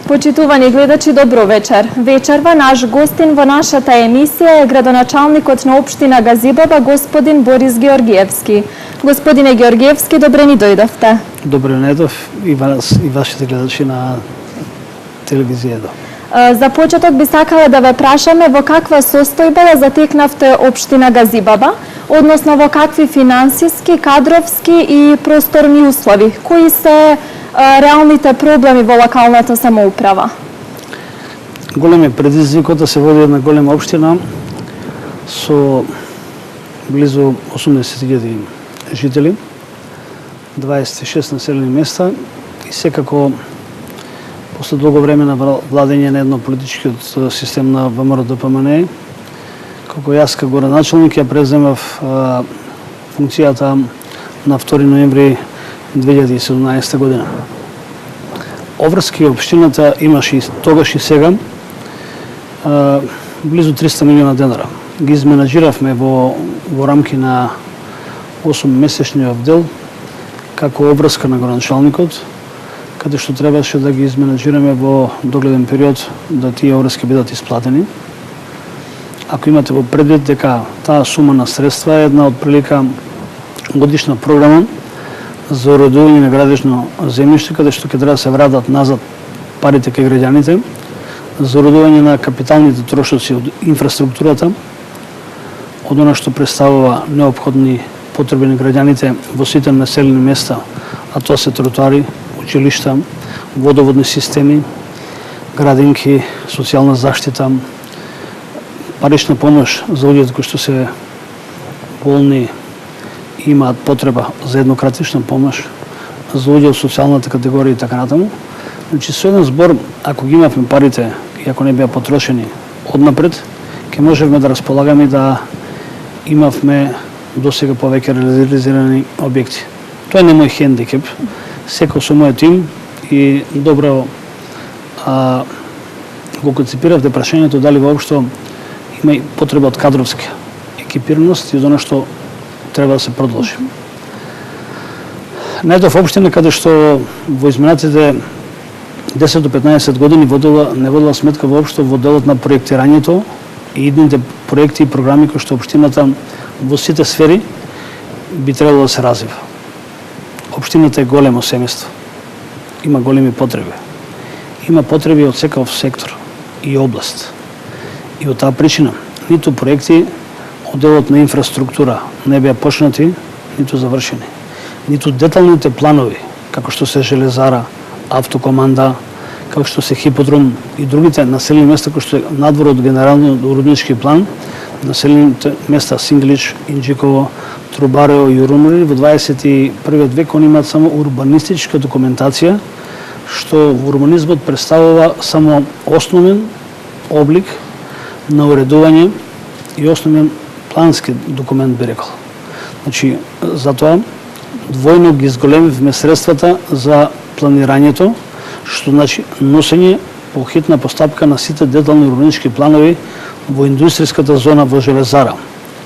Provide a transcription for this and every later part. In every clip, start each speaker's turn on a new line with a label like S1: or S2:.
S1: Почитувани гледачи, добро вечер. Вечерва наш гостин во нашата емисија е градоначалникот на општина Газибаба, господин Борис Георгиевски. Господине Георгиевски, добре ни дојдовте.
S2: Добре недов и вас и вашите гледачи на телевизијата.
S1: За почеток би сакала да ве прашаме во каква состојба ја затекнавте општина Газибаба, односно во какви финансиски, кадровски и просторни услови. Кои се реалните проблеми во локалната самоуправа?
S2: Големи предизвикот да се води една голема општина со близу 80.000 жители, 26 населени места и секако после долго време на владење на едно политичкиот систем на ВМРО-ДПМН, како јас како градоначалник ја преземав функцијата на 2 ноември 2017 година. Обврски општината имаше и тогаш и сега близу 300 милиона денара. Ги изменаџиравме во рамки на 8-месечниот дел како обврска на градоначалникот, каде што требаше да ги изменаџираме во догледен период да тие обврски бидат исплатени. Ако имате во предвид дека таа сума на средства е една од прилика годишна програма за уредување на градишно земјиште, каде што ќе треба да се вратат назад парите кај граѓаните, за уредување на капиталните трошоци од инфраструктурата, од она што представува неопходни потреби на граѓаните во сите населени места, а тоа се тротоари, училишта, водоводни системи, градинки, социјална заштита, парична помош за луѓето кои што се болни и имаат потреба за еднократична помош, за луѓе од социјалната категорија и така натаму. Значи, со еден збор, ако ги имавме парите и ако не беа потрошени однапред, ќе можевме да располагаме и да имавме досега повеќе реализирани објекти. Тоа не е мој хендикеп. Секој со мојот тим и добро го концепиравте прашањето дали воопшто има и потреба од кадровска екипираност и од она што треба да се продолжи. Најдов општина каде што во изминатите 10 до 15 години не водела сметка воопшто во делот на проектирањето и идните проекти и програми кои што општината во сите сфери би требало да се развива. Општината е големо семејство. Има големи потреби. Има потреби од секој сектор и област. И од таа причина ниту проекти од делот на инфраструктура не беа почнати, ниту завршени. Ниту деталните планови, како што се железара, автокоманда, како што се хиподром и другите населени места кои што надвор од генералниот урбанички план, населените места Синглич, Инџиково, Трубарево и Урумери во 21 век они имаат само урбанистичка документација, што во урбанизмот представува само основен облик на уредување и основен плански документ, би рекол. Значи, затоа двојно ги изголемивме средствата за планирањето, што значи носење по хитна постапка на сите детални урбанички планови во индустријската зона во Железара.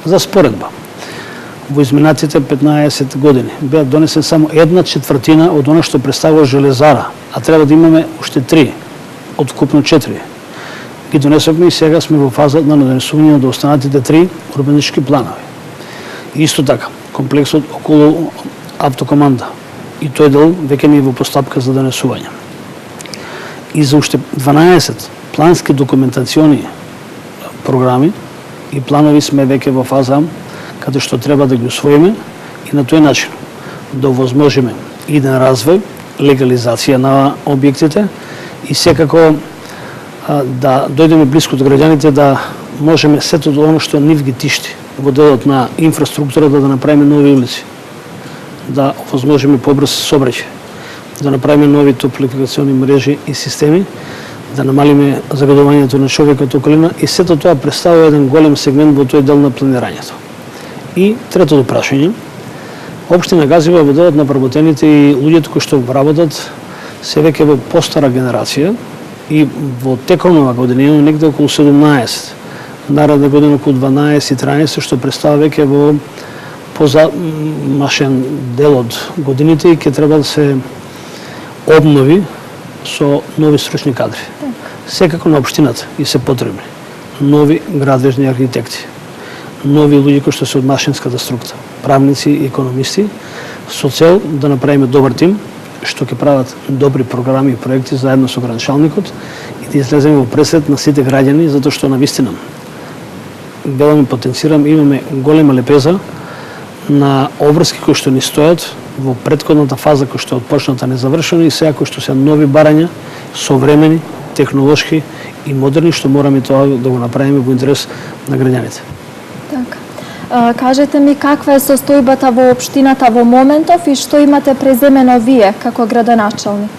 S2: За споредба, во изминатите 15 години беа донесен само 1/4 од она што представува Железара, а треба да имаме уште 3, од вкупно 4. Ги донесовме и сега сме во фаза на донесување од останатите 3 урбанички планови. И исто така, комплексот околу автокоманда. И тој дел веќе не е во постапка за донесување. И за уште 12 плански документациони програми и планови сме веќе во фаза каде што треба да ги усвоиме и на тој начин да овозможиме иден развој, легализација на објектите и секако да дојдеме блиску до граѓаните, да можеме сето до оно што нив ги тишти во делот на инфраструктурата, да направиме нови улици, да овозможиме побрз сообраќај, да направиме нови топлификациони мрежи и системи, да намалиме загадувањето на човекот околина и сето тоа представува еден голем сегмент во тој дел на планирањето. И третото прашање, општина Газиба во делот на вработените и луѓето кои што работат се веќе во постара генерација и во тековна година имаме негде околу 17, наредна година околу 12-13, што представува веќе во позамашен дел од годините и ќе треба да се обнови со нови стручни кадри. Секако на општината и се потребни нови градежни архитекти, нови луѓе кои што се од машинската структура, правници и економисти, со цел да направиме добар тим, што ќе прават добри програми и проекти заедно со градоначалникот и да излеземе во пресред на сите граѓани, затоа што навистина велами потенцирам, имаме голема лепеза на обврски кои што ни стојат во претходната фаза кој што е отпочната незавршена и сега кои што се нови барања, современи, технолошки и модерни, што мораме тоа да го направиме во интерес на граѓаните.
S1: Така. Кажете ми каква е состојбата во општината во моментов и што имате преземено вие како градоначалник?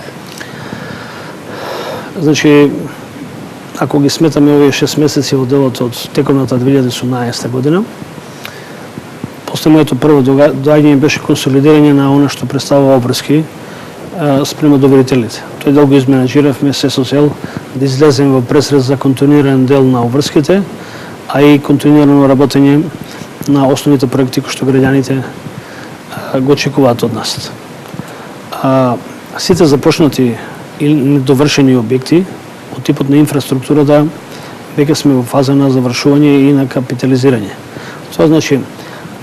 S2: Значи, ако ги сметаме овие 6 месеци во делот од текомната 2018 година, после моето прво доаѓање беше консолидирање на она што представува обврски спрема доверителите. Тој дел го изменаџиравме се со цел да излеземе во пресред за континуиран дел на обврските, а и континуирано работење на основните проекти кои што граѓаните го очекуваат од нас. Сите започнати или недовршени објекти од типот на инфраструктурата веќе сме во фаза на завршување и на капитализирање. Тоа значи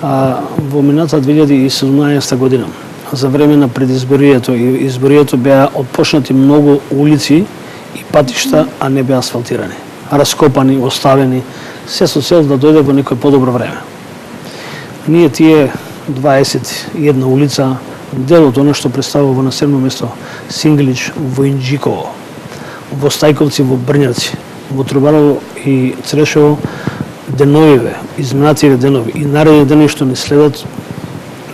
S2: во мината 2017 година за време на предизборието и изборието беа отпочнати многу улици и патишта, а не беа асфалтирани, раскопани, оставени, се со цел да дојде во некој подобро време. Ние тие 21 улица, дел од она што представува во населено место Синглич, во Инџиково, во Стајковци, во Брњарци, во Трубарово и Црешево, деновиве, изминативе денови и наредни дени што не следат,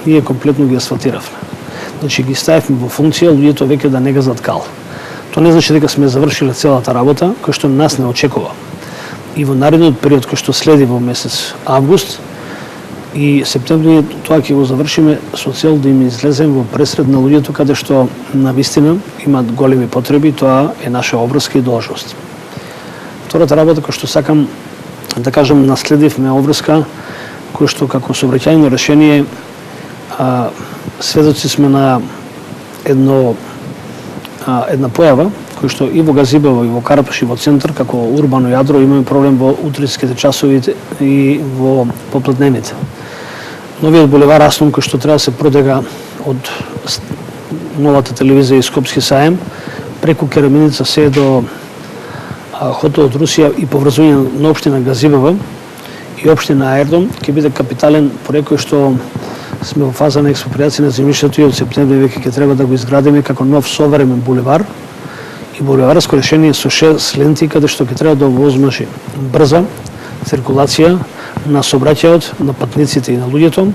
S2: ние комплетно ги асфалтиравме. Значи ги ставивме во функција, луѓето веќе да не газат кал. Тоа не значи дека сме завршиле целата работа, која што нас не очекува. И во наредниот период кој што следи во месец август и септември, тоа ќе го завршиме со цел да им излеземе во пресред на луѓето каде што навистина имаат големи потреби, тоа е наша обврска и должност. Втората работа која што сакам да кажам, наследивме обврска која што како сообраќајно решение сведоци сме на една појава која што и во Газибево и во Карапаш и во центар како урбано јадро имаме проблем во утринските часови и во поплатнените. Новиот булевар Аслом кој што треба да се продега од новата телевизија и Скопски саем преку Кераминица се до хотел од Русија и поврзување на општина Газибево и општина Аердом ќе биде капитален проект кој што сме во фаза на експроприација на земјиштето и од септември веќе ќе треба да го изградиме како нов современ булевар и булеварско решение со 6 ленти каде што ќе треба да овозможи брза циркулација на сообраќајот, на патниците и на луѓето,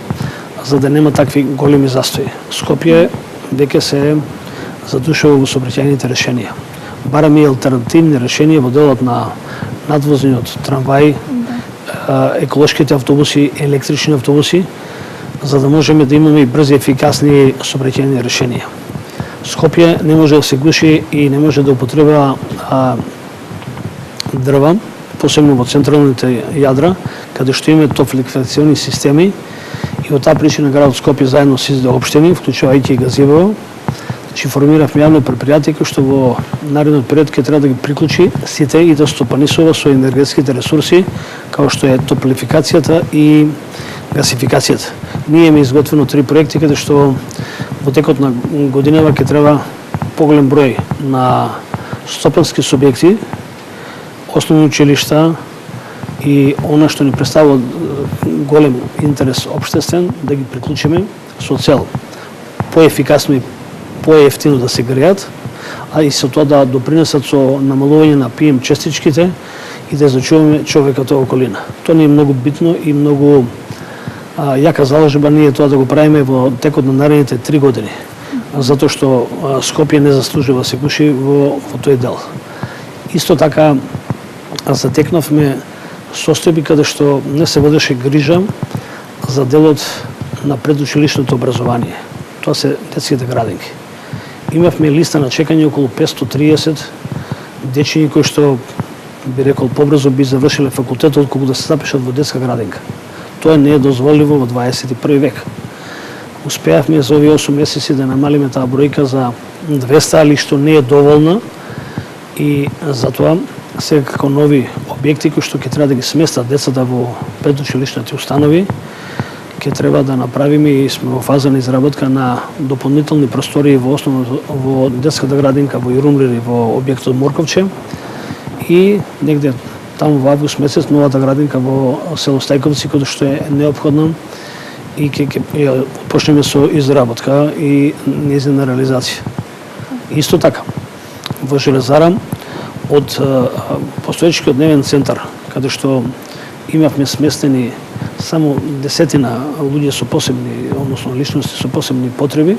S2: за да нема такви големи застои. Скопје веќе се задушува во сообраќајните решенија. Бараме и алтернативни решенија во делот на надвозниот трамвај, еколошките автобуси, електрични автобуси, за да можеме да имаме и брзи, ефикасни сообраќајни решенија. Скопје не може да се гуши и не може да употребува дрва, посебно во централните јадра, каде што имаме топлификациони системи и од таа причина градот Скопје заедно со сите општини, вклучувајќи и Газибево, формиравме јавно предпријатие кој што во наредниот период ќе треба да ги приклучи сите и да стопанисува со енергетските ресурси, како што е топлификацијата и гасификацијата. Ние имаме изготвено 3 проекти каде што во текот на годинава ќе треба поголем број на стопански субјекти, основни училишта и она што ни представува голем интерес општествен да ги приклучиме со цел поефикасно и поевтино да се греат, а и со тоа да допринесат со намалување на PM честичките и да зачуваме човекот во околина. Тоа не е многу битно и многу јака заложба ние тоа да го правиме во текот на наредните 3 години, затоа што Скопје не заслужува да се гуши во тој дел. Исто така затекнавме состојби каде што не се водеше грижа за делот на предучилишното образование. Тоа се детските градинки. Имавме листа на чекање околу 530 дечиња кои што би рекол побрзо би завршиле факултет отколку да се запишат во детска градинка. Тоа не е дозволиво во 21 век. Успеавме за овие 8 месеци да намалиме таа бројка за 200, али што не е доволна, и затоа сега како нови објекти кои што ќе треба да ги сместат децата во предучилишните установи, ќе треба да направиме, и сме во фаза на изработка на дополнителни простории во детската градинка во Јурумлири во објектот Морковче, и негде таму во август месец новата градинка во село Стајковци, која што е неопходна, и ќе почнеме со изработка и нејзина реализација. Исто така, во Железара, од постоечкиот дневен центар, каде што имавме сместени само 10 луѓе со посебни, односно личности со посебни потреби,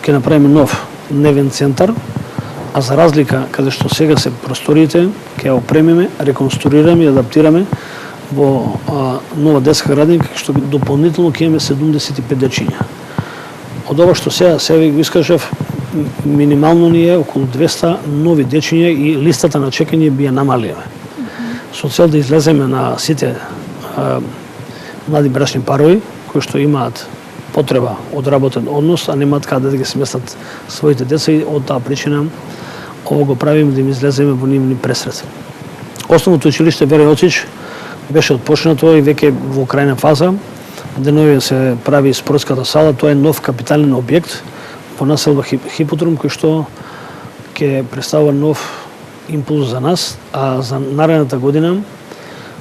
S2: ќе направиме нов дневен центар, а за разлика каде што сега се просториите, ќе опремиме, реконструираме и адаптираме во нова детска градинка, што дополнително ќе имаме 75 дечиња. Од ова што сега ви го искажав, минимално ни е околу 200 нови дечиња и листата на чекање би ја намалиме. Со цел да излеземе на сите млади брачни парови кои што имаат потреба од работен однос, а немаат каде да ги сместат своите деца, и од таа причина ово го правиме да им излеземе во нивни пресрет. Основното училиште Вере Оцич беше отпочнато и веќе во крајна фаза. Денови се прави спортската сала, тоа е нов капитален објект во населба Хиподром, кој што ќе представува нов импулс за нас, а за наредната година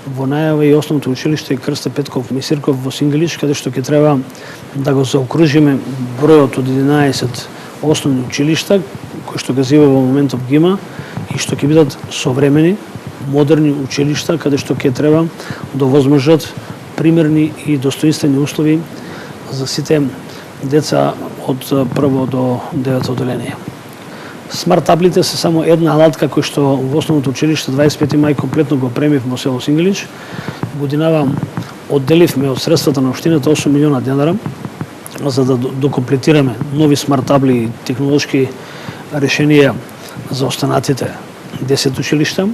S2: во најава и основното училиште Крсте Петков Мисирков во Сингелич, каде што ќе треба да го заокружиме бројот од 11 основни училишта, кои што газива во моментов ги има, и што ќе бидат современи, модерни училишта, каде што ќе треба да возможат примерни и достоинствени услови за сите деца од прво до 9 одделение. Смарт таблите се само една алатка кој што во основното училиште 25 мај комплетно го премив во село Сингелич. Годинава одделивме од средствата на општината 8 милиона денара за да докомплетираме нови смарт табли и технолошки решенија за останатите 10 училишта,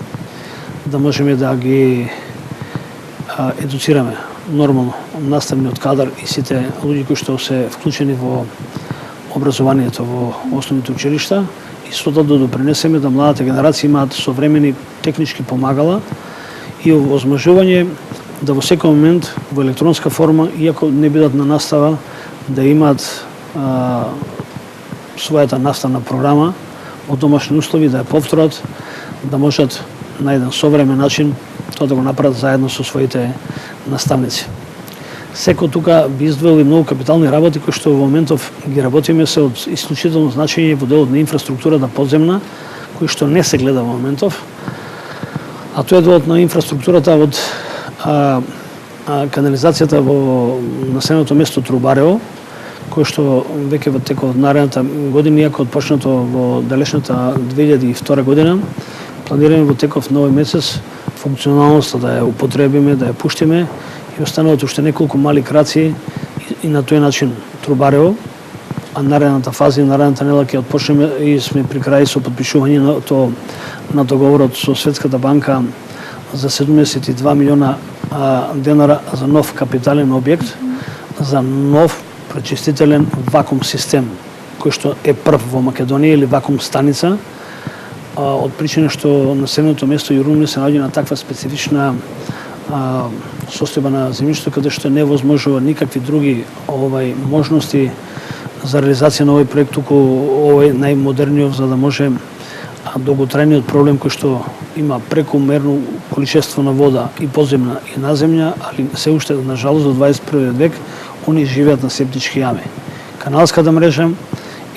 S2: да можеме да ги едуцираме нормално наставниот кадар и сите луѓе кои што се вклучени во образованието во основните училишта, и со да допринесеме да младата генерација имаат современи технички помагала и овозможување да во секој момент во електронска форма, иако не бидат на настава, да имаат својата наставна програма од домашни услови, да ја повторат, да можат на еден современ начин тоа да го направат заедно со своите наставници. Секој тука би издвоил и многу капитални работи кои што во моментов ги работиме, се од исклучително значење во делот на инфраструктурата подземна, кои што не се гледа во моментов, а тоа е делот на инфраструктурата од канализацијата во населеното место Трубарево, кој што веќе во текот од наредната година, иако отпочнато во далечната 2002 година, планираме во текот новој месец функционалноста да ја употребиме, да ја пуштиме, и остануваат уште неколку мали краци, и на тој начин Трубарево, а наредната фаза и наредната недела ќе отпочнеме и сме при крај со подпишување на договорот со Светската банка за 72 милиона денара за нов капитален објект, за нов пречистителен вакуум систем, кој што е прв во Македонија, или вакуум станица, од причина што населеното место Јурумлири се наоѓа на таква специфична состојба на земјиште, каде што не возможува никакви други можности за реализација на овој проект, туку овој најмодерниот, за да може долготрајниот проблем кој што има прекомерно количество на вода, и подземна и наземна, али се уште на жалост до 21 век они живеат на септички јами. Каналската мрежа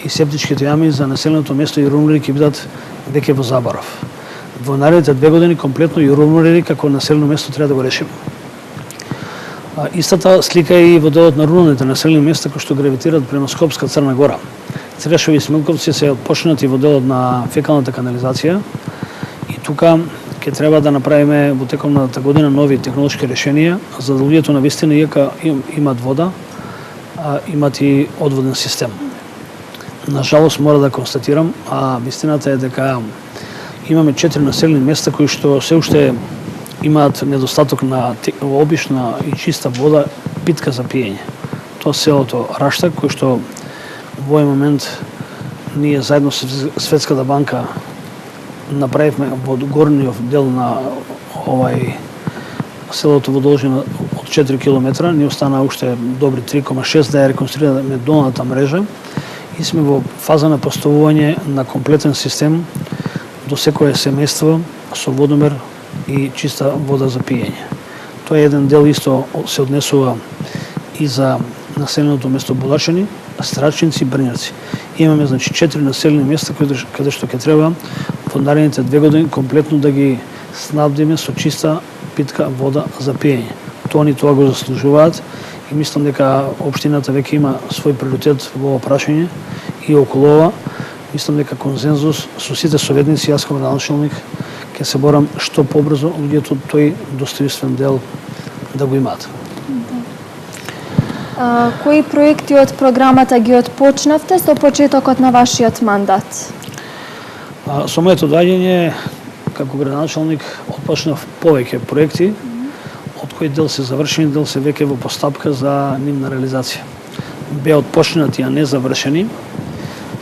S2: и септичките јами за населеното место Јурумлири ќе бидат веќе во заборав. Во наредните 2 години комплетно Јурумлири како населено место треба да го решиме. Истата слика е и во делот на руралните населени места кои што гравитираат према Скопска Црна Гора. Црешови и Смилковци се отпочнати во делот на фекалната канализација, и тука ќе треба да направиме во текомната година нови технолошки решенија за да луѓето на вистина, иако имаат вода, имаат и одводен систем. На жалост мора да констатирам, вистината е дека имаме 4 населени места кои што се уште имаат недостаток на обична и чиста вода, питка за пиење. тоа селото Раштак, кој што во овој момент ние заедно со Светската банка направивме во горниот дел на овај селото во должина од 4 км, ни остана уште добри 3,6 да ја реконструираме долната мрежа и сме во фаза на поставување на комплетен систем до секое семејство со водомер и чиста вода за пиење. Тоа е еден дел исто се однесува и за населеното место Булачани, Страчинци и Брњарци. Имаме значи 4 населени места каде што ќе треба во наредните 2 години комплетно да ги снабдиме со чиста питка вода за пиење. Тоа го заслужуваат и мислам дека општината веќе има свој приоритет во ова прашање и околу ова мислам дека консензус со сите советници, јас како началник ќе се борам што побрзо луѓето тој достоинствен дел да го имаат.
S1: Кои проекти од програмата ги отпочнавте со почетокот на вашиот мандат?
S2: Со моето доаѓање како градоначалник отпочнав повеќе проекти, од кои дел се завршени, дел се веќе во постапка за нивна реализација. Беа отпочнати, а не завршени.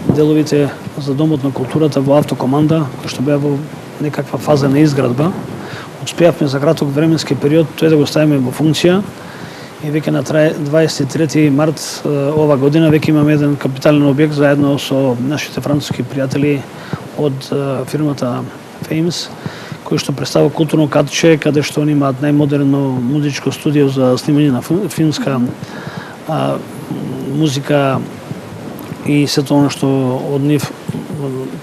S2: Деловите за Домот на културата во автокоманда, кој што беа во некаква фаза на изградба, успеавме за краток временски период тој да го ставиме во функција и веќе на 23 март ова година веќе имаме еден капитален објект заедно со нашите француски пријатели од фирмата Famous, кој што представува културно катче, каде што они имаат најмодерно музичко студио за снимање на филмска музика и сето оно што од нив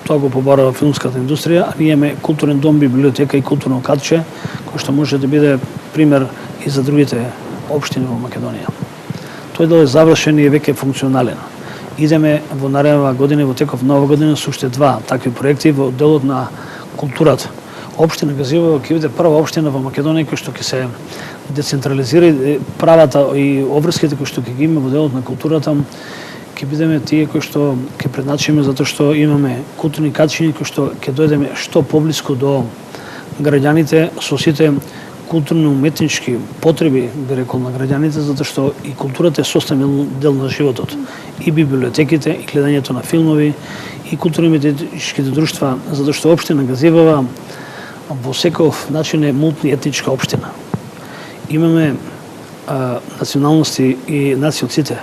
S2: тоа го побарува филмската индустрија, а ние имаме културен дом, библиотека и културно катче, кој што може да биде пример и за другите општини во Македонија. Тој дел е завршен и е веќе функционален. Идеме во наредната година, во теков на ова година со уште 2 такви проекти во делот на културата. Општина Газивово ќе биде прва општина во Македонија која што ќе се децентрализира правата и обврските кои што ќе ги има во делот на културата, ќе бидеме тие кои што ќе предначиме затоа што имаме културни катчини кои што ќе дојдеме што поблиску до граѓаните со сите културно-уметнички потреби, би рекол, на граѓаните, затоа што и културата е составен дел на животот. И библиотеките, и гледањето на филмови, и културно-уметничките друштва, затоа што општина Газивово во секој начин е мултиетничка општина. Имаме националности и нации од сите.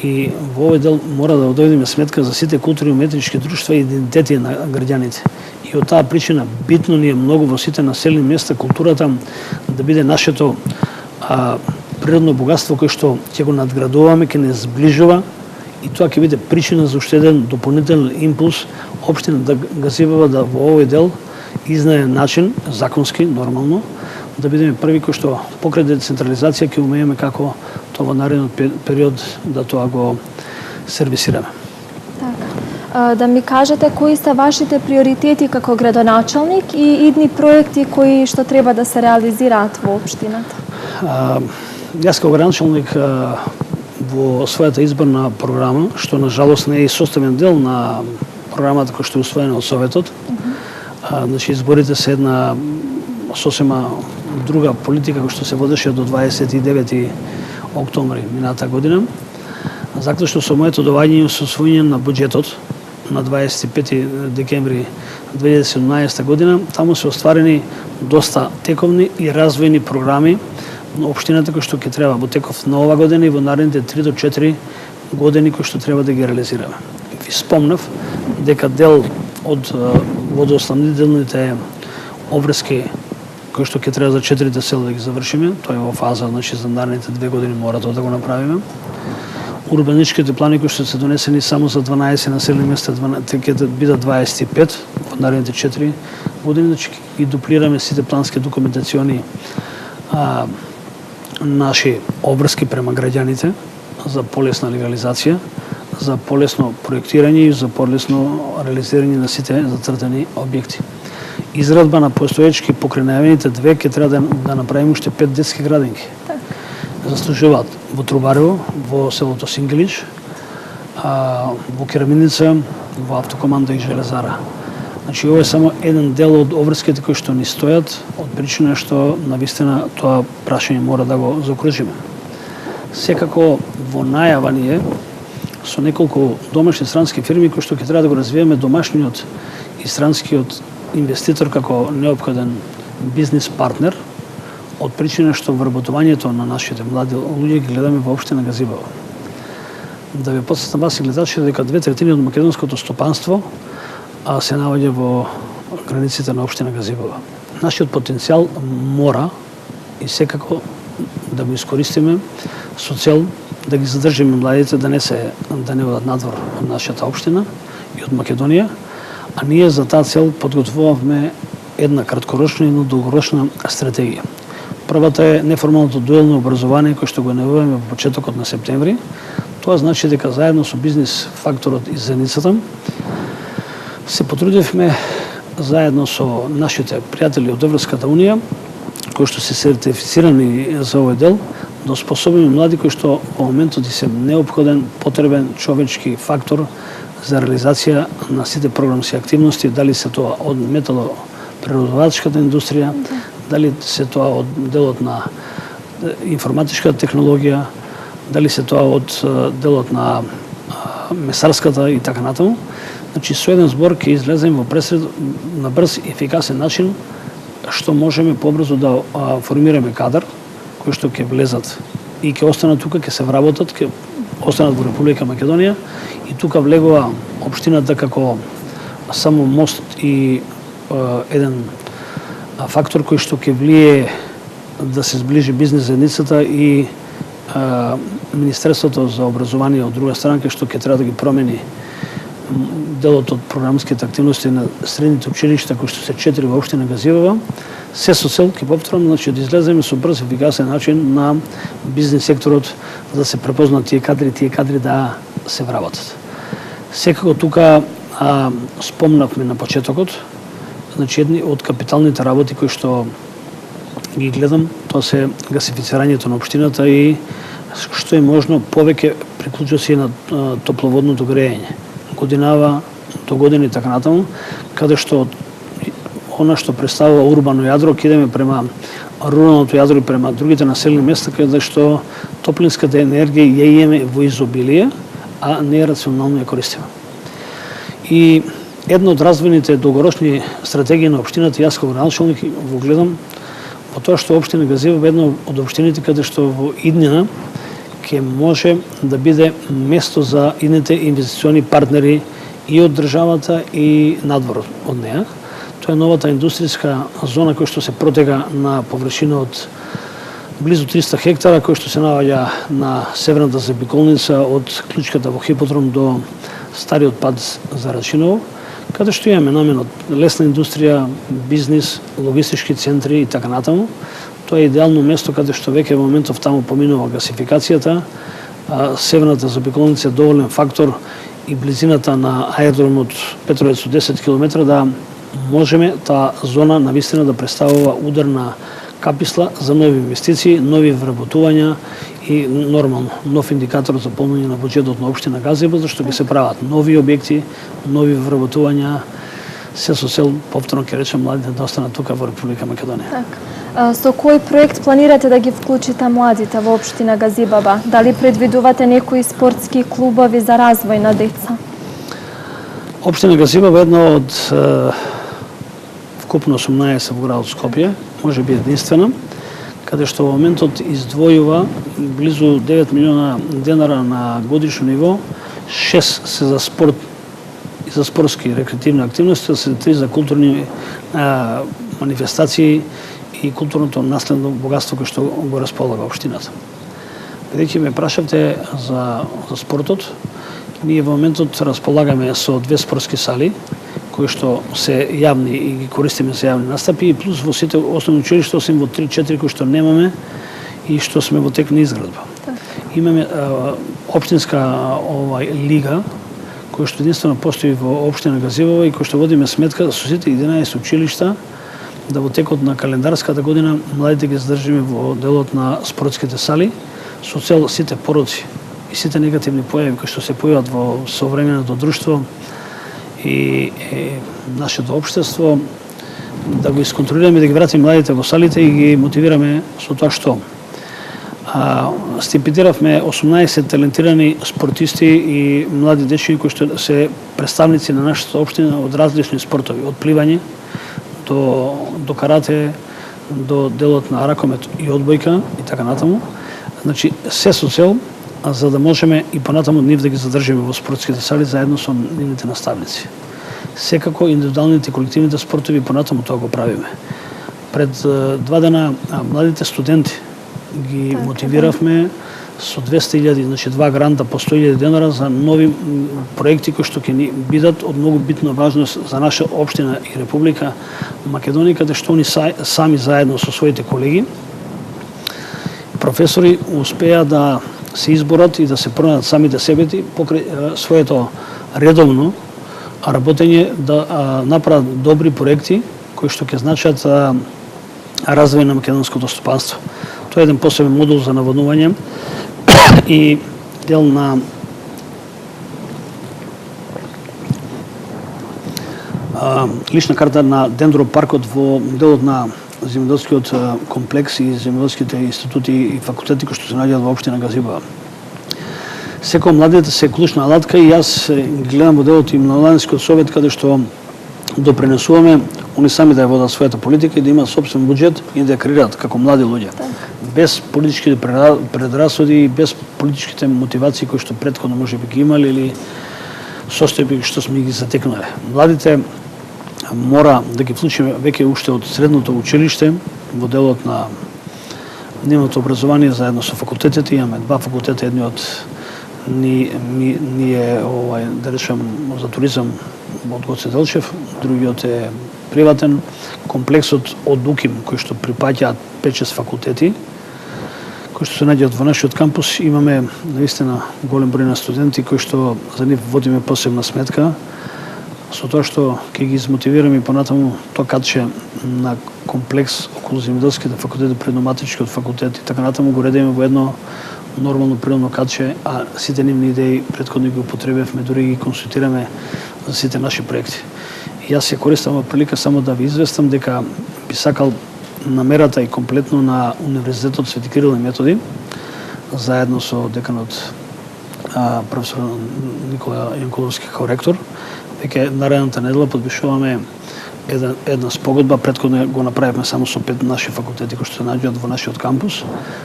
S2: И во овој дел мора да одојдеме сметка за сите културни и уметнички друштва и идентитети на граѓаните. И од таа причина битно ни е многу во сите населени места културата да биде нашето природно богатство кое што ќе го надградуваме, ќе не сближува и тоа ќе биде причина за уште еден дополнителен импулс општина да Газивово да во овој дел изнае начин законски нормално да бидеме први кои што покрај децентрализација ќе умееме како тоа во наредниот период да тоа го сервисираме.
S1: Да ми кажете кои се вашите приоритети како градоначалник и идни проекти кои што треба да се реализираат во општината?
S2: Јас како градоначалник во својата изборна програма, што на жалост не е и составен дел на програмата која што е усвоена од Советот, значи изборите се една сосема друга политика која што се водеше до 29 октомври минатата година, затоа што со моето доаѓање со усвојање на буџетот на 25 декември 2017 година, таму се остварени доста тековни и развојни програми на општината кои што ќе треба во теков на ова година и во наредните 3 до 4 години кои што треба да ги реализираме. Ви спомнав дека дел од водоснабдителните обврски кои што ќе треба за 4 села да ги завршиме, тоа е во фаза, значи за наредните 2 години мора тоа да го направиме. Урбаничките плани кои што се донесени само за 12 населени места, ќе бидат 25 во наредните 4 години, значи ги дуплираме сите плански документациони наши обврски према граѓаните за полесна легализација, за полесно проектирање и за полесно реализирање на сите зацртани објекти. Изградба на постоечки покрај најавените 2 ќе треба да направиме уште 5 детски градинки. Заслужуваат во Трубарево, во селото Сингелич, во Керамидница, во автокоманда и Железара. Значи, ова е само еден дел од обврските кои што ни стојат, од причина што навистина тоа прашање мора да го заокружиме. Секако во најава ни е со неколку домашни странски фирми кои што ќе треба да го развиеме домашниот и странскиот инвеститор како неопходен бизнис партнер, од причина што вработувањето на нашите млади луѓе ги гледаме во општина Газибава. Да ви потсетам вас и гледачите дека 2/3 од македонското стопанство се наоѓа во границите на општина Газибава. Нашиот потенцијал мора и секако да го искористиме со цел да ги задржиме младите да не одат надвор од нашата општина и од Македонија, а ние за таа цел подготвувавме една краткорочна и една долгорочна стратегија. Првата е неформалното дуелно образование кој што го најавуваме во почетокот на септември. Тоа значи дека заедно со бизнис факторот и заедницата се потрудивме заедно со нашите пријатели од Европската унија кои што се сертифицирани за овој дел, да способиме млади кои што во моментот и се неопходен, потребен човечки фактор за реализација на сите програмски активности, дали се тоа од металопреработвачката индустрија, дали се тоа од делот на информатичката технологија, дали се тоа од делот на месарската и така натаму. Значи, со еден збор ќе излезем во пресред на брз и ефикасен начин што можеме побрзо да формираме кадар кои што ќе влезат и ќе останат тука, ќе се вработат, ќе останат во Република Македонија и тука влегува општината како само мост и еден фактор кој што ќе влие да се сближи бизнес заедницата и Министерството за образование од друга страна, што ќе треба да ги промени делот од програмските активности на средните училишта кои што се 4 во општина Газибава, се со цел ќе повторам, значи да излеземе со брз и ефикасен начин на бизнес секторот да се препознат тие кадри да се вработат. Секако тука спомнавме на почетокот, значи едни од капиталните работи кои што ги гледам, тоа се гасифицирањето на општината и што е можно повеќе приклучоци на топловодното грејење. Годинава до година и така натаму, каде што она што представува урбано јадро, ќе идеме према руралното јадро и према другите населени места, каде што топлинската енергија ја имаме во изобилие, а не рационално ја користиме. И една од развојните долгорочни стратегии на општината, јас како градоначалник го гледам по тоа што општина Газибава е една од општините каде што во иднина ќе може да биде место за идните инвестициони партнери и од државата и надвор од неа. Тоа е новата индустријска зона која што се протега на површина од близу 300 хектара, која што се наоѓа на северната заобиколница од клучката во Хиподром до стариот пат за Рачиново, каде што имаме намен од лесна индустрија, бизнис, логистички центри и така натаму. Тоа е идеално место каде што веќе во моментов таму поминува гасификацијата, северната заобиколница е доволен фактор и близината на аеродромот Петровец од 10 км да можеме таа зона навистина да представува ударна каписла за нови инвестиции, нови вработувања и нормално нов индикатор за полнење на буџетот на општина Газибава, зашто ќе се прават нови објекти, нови вработувања, се со цел, повторно ќе речем, младите да останат тука во Република Македонија.
S1: Так. Со кој проект планирате да ги вклучите младите во општина Газибава? Дали предвидувате некои спортски клубови за развој на деца?
S2: Општина Газибава е една од вкупно 18 во градот Скопје, може би единствена, каде што во моментот издвојува близу 9 милиона денара на годишно ниво, 6 се за спорт и за спортски рекреативни активности, се 3 за културни манифестации и културното наследно богатство кој што го располага општината. Бидејќи ме прашавте за спортот, ние во моментот располагаме со 2 спортски сали, кои што се јавни и ги користиме за јавни настапи, и плюс во сите основни училишта, освен во 3-4 кои што немаме и што сме во тек на изградба. Имаме општинска лига, кој што единствено постои во општина Газибава и кој што водиме сметка со сите 11 училишта да во текот на календарската година младите ги задржиме во делот на спортските сали со цел сите пороци и сите негативни појави кои што се појават во современото друштво и нашето општество да го исконтролираме, да ги вратиме младите во салите и ги мотивираме со тоа што Стипендиравме 18 талентирани спортисти и млади дечки кои што се представници на нашата општина од различни спортови, од пливање до карате, до делот на ракомет и одбојка и така натаму. Значи, се со цел за да можеме и понатаму нив да ги задржиме во спортските сали заедно со нивните наставници. Секако индивидуалните и колективните спортови понатаму тоа го правиме. Пред 2 дена младите студенти ги мотивиравме со 200.000, значи 2 гранта по 100.000 денара за нови проекти кои што ќе ни бидат од многу битна важност за наша општина и Република Македонија, каде што они сами заедно со своите колеги професори успеа да се изборат и да се пронајдат самите себети покрај своето редовно работење да направат добри проекти кои што ќе значат развој на македонското стопанство. Тоа е еден посебен модул за наводнување и дел на лична карта на дендропаркот во делот на земјоделскиот комплекс и земјоделските институти и факултети кои што се наоѓаат во општина Газибaba. Секој младите се клучна алатка и јас гледам во делот и младинскиот совет каде што допринесуваме они сами да ја водат својата политика и да имаат собствен буџет и да ја креираат како млади луѓе. Без политичките предрасуди, без политичките мотивации кои што претходно можеби ги имале или состојби што сме ги затекнале. Младите мора да ги вклучиме веќе уште од средното училиште во делот на нивното образование заедно со факултетите. Имаме 2 факултета, едниот ни е да речем за туризам од Гоце Делчев, другиот е приватен. Комплексот од УКИМ кој што припаѓаат 5-6 факултети кои што се наоѓаат во нашиот кампус, имаме наистина голем број на студенти кои што за нив водиме посебна сметка со тоа што ќе ги измотивираме и понатаму тоа катче на комплекс околу земјоделските факултети, предноматичкиот факултет и така натаму го редиме во едно нормално природно катче, а сите нивни идеи претходно ги употребевме, дури ги консултираме за сите наши проекти. И јас ја користам во прилика само да ви известам дека би сакал намерата и комплетно на Универзитетот Свети Кирил и Методи, заедно со деканот професор Никола Јанкуловски како ректор, веќе наредната недела подпишуваме една спогодба, претходно го направивме само со 5 наши факултети кои што се наоѓаат во нашиот кампус,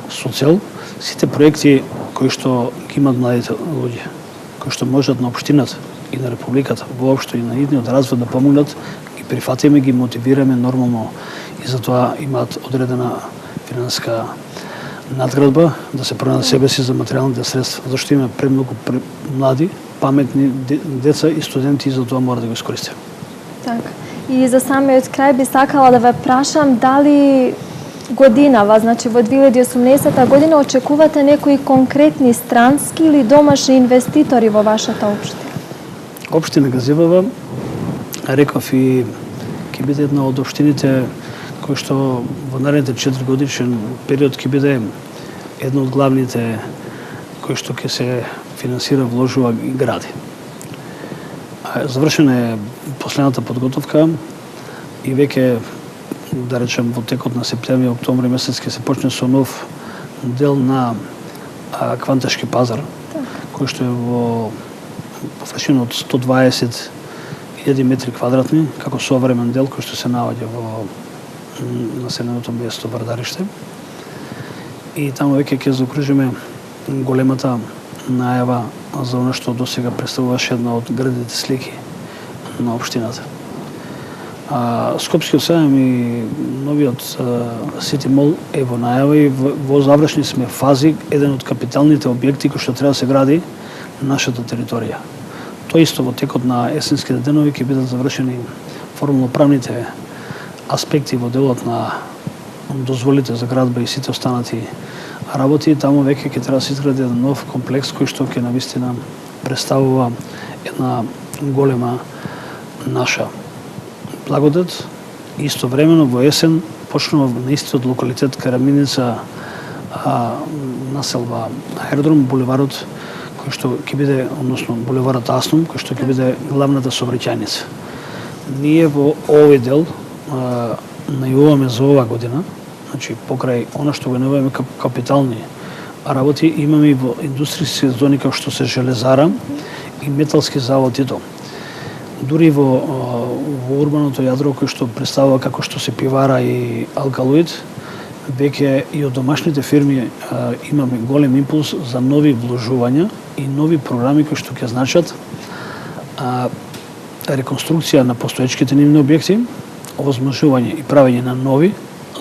S2: со цел сите проекти кои што ги имаат младите луѓе, кои што можат на општината и на Републиката воопшто и на идниот развој да помогнат, ги прифатиме, ги мотивираме нормално и затоа имаат одредена финансиска надградба да се пронајдат себе си за материјалните средства, зашто има премногу млади, паметни деца и студенти и затоа мора да го искористиме.
S1: Така. И за самиот крај би сакала да ве прашам дали годинава, значи во 2018 година очекувате некои конкретни странски или домашни инвеститори во вашата општина?
S2: Општина Газибaba, реков и ќе биде една од општините кој што во наредните 4 годишен период ќе биде една од главните кој што ќе се финансира, вложува и гради. Завршена е последната подготовка и веќе, да речем, во текот на септември, октомври месец ќе се почне со нов дел на Квантешки пазар, кој што е во површина од 120.000 метри квадратни, како современ дел кој што се наоѓа во населеното место Вардариште. И таму веќе ќе заокружиме големата најава за оно што досега представуваше една од градите слики на општината. Скопскиот сајам и новиот Сити Мол е во најава и во завршни сме фази еден од капиталните објекти кои што треба да се гради на нашата територија. Тоа исто во текот на есенските денови ќе бидат завршени формално правните аспекти во делот на дозволите за градба и сите останати работи. Таму веќе ќе треба да се изгради еден нов комплекс кој што ќе навистина представува една голема наша благодат. Истовремено во есен почнува на истиот локалитет Караминица, населба Аеродром, булеварот кој што ќе биде, односно булеварот Аснум, кој што ќе биде главната сообраќајница. Ние во овој дел најавуваме за оваа година, значи покрај она што го најавуваме како капитални работи имаме и во индустријски зони како што се железара и металски завод и тоа. Дури во урбаното јадро кој што представува како што се пивара и алкалоид, веќе и од домашните фирми имаме голем импулс за нови вложувања и нови програми кои што ќе значат реконструкција на постоечките нивни објекти, овозможување и правење на нови,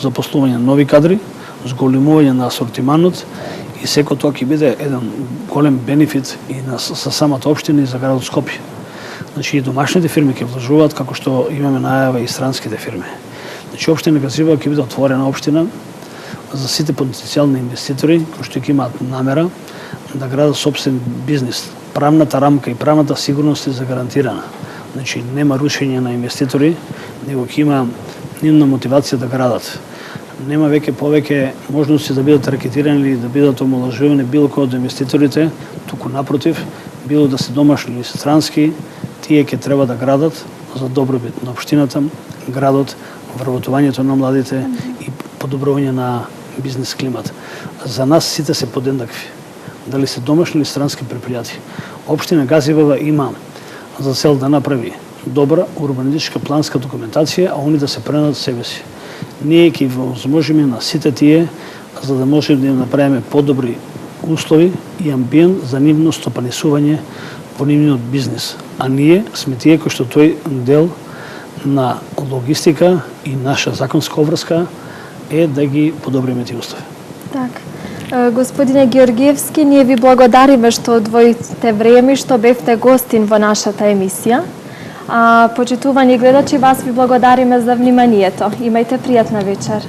S2: запослување на нови кадри, зголемување на асортиманот и секој тоа ќе биде еден голем бенефит и за самата општина и за градот Скопје. Значи и домашните фирми ќе вложуваат како што имаме најава и странските фирми. Значи општина Газибово ќе биде отворена општина за сите потенцијални инвеститори кои што ќе имаат намера да градат сопствен бизнис. Правната рамка и правната сигурност е загарантирана. Значи нема рушење на инвеститори, него ќе има нивна мотивација да градат. Нема веќе повеќе можности да бидат ракетирани или да бидат омалажувани било кој од инвеститорите, туку напротив, било да се домашни или странски, тие ќе треба да градат за добробит на општината, градот, вработувањето на младите и подобрување на бизнес климат. За нас сите се подеднакви, дали се домашни или странски предпријатија. Општина Газибово има за цел да направи добра урбанистичка планска документација, а они да се пренат себе си. Ние ќе возможиме на сите тие за да можеме да им направиме подобри услови и амбиент за нивно стопанисување во нивниот бизнис. А ние сме тие кои што тој дел на логистика и наша законска обврска е да ги подобриме тие услови.
S1: Так. Господине Георгиевски, ние ви благодариме што одвоите време, што бевте гостин во нашата емисија. Почитувани гледачи, вас ви благодариме за вниманието. Имајте пријатна вечер.